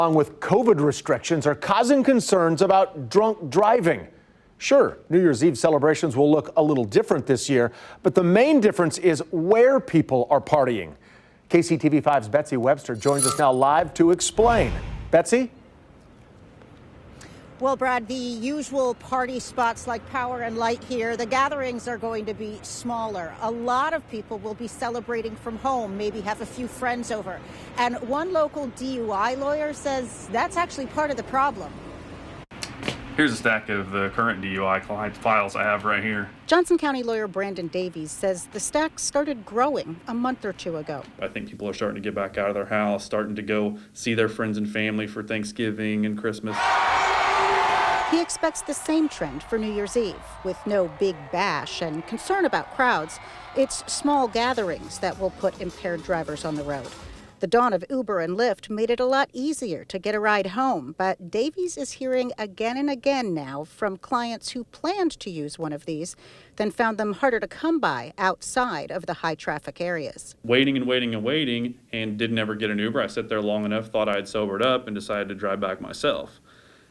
Along with COVID restrictions, are causing concerns about drunk driving. Sure, New Year's Eve celebrations will look a little different this year, but the main difference is where people are partying. KCTV5's Betsy Webster joins us now live to explain. Betsy? Well, Brad, the usual party spots like Power and Light here, the gatherings are going to be smaller. A lot of people will be celebrating from home, maybe have a few friends over. And one local DUI lawyer says that's actually part of the problem. Here's a stack of the current DUI client files I have right here. Johnson County lawyer Brandon Davies says the stack started growing a month or two ago. I think people are starting to get back out of their house, starting to go see their friends and family for Thanksgiving and Christmas. He expects the same trend for New Year's Eve, with no big bash and concern about crowds. It's small gatherings that will put impaired drivers on the road. The dawn of Uber and Lyft made it a lot easier to get a ride home, but Davies is hearing again and again now from clients who planned to use one of these, then found them harder to come by outside of the high traffic areas. Waiting and waiting and waiting, and didn't ever get an Uber. I sat there long enough, thought I had sobered up, and decided to drive back myself.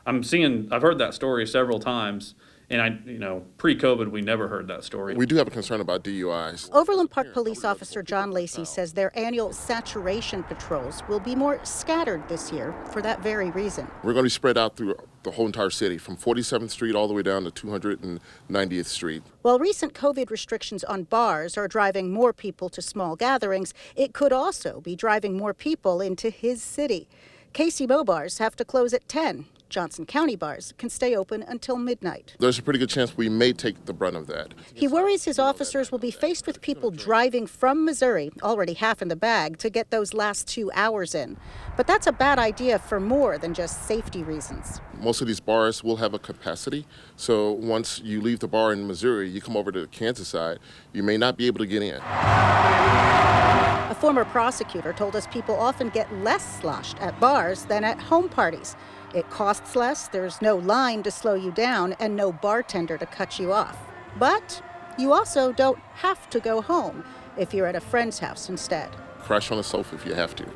I've heard that story several times, and pre-COVID, we never heard that story. We do have a concern about DUIs. Overland Park Police Officer John Lacey says their annual saturation patrols will be more scattered this year for that very reason. We're going to be spread out through the whole entire city, from 47th Street all the way down to 290th Street. While recent COVID restrictions on bars are driving more people to small gatherings, it could also be driving more people into his city. KCMO bars have to close at 10. Johnson County bars can stay open until midnight. There's a pretty good chance we may take the brunt of that. He worries his officers will be faced with people driving from Missouri, already half in the bag, to get those last 2 hours in. But that's a bad idea for more than just safety reasons. Most of these bars will have a capacity, so once you leave the bar in Missouri, you come over to the Kansas side, you may not be able to get in. A former prosecutor told us people often get less sloshed at bars than at home parties. It costs less, there's no line to slow you down, and no bartender to cut you off. But you also don't have to go home if you're at a friend's house instead. Crash on the sofa if you have to.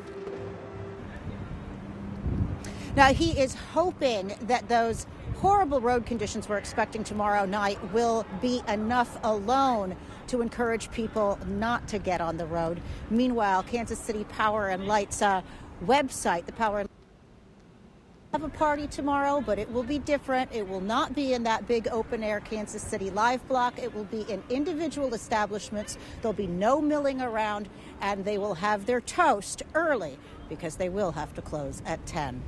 Now, he is hoping that those horrible road conditions we're expecting tomorrow night will be enough alone to encourage people not to get on the road. Meanwhile, Kansas City Power and Light's website, the Power and have a party tomorrow, but it will be different. It will not be in that big open-air Kansas City live block. It will be in individual establishments. There'll be no milling around, and they will have their toast early because they will have to close at 10.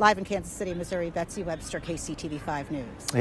Live in Kansas City, Missouri, Betsy Webster, KCTV5 News.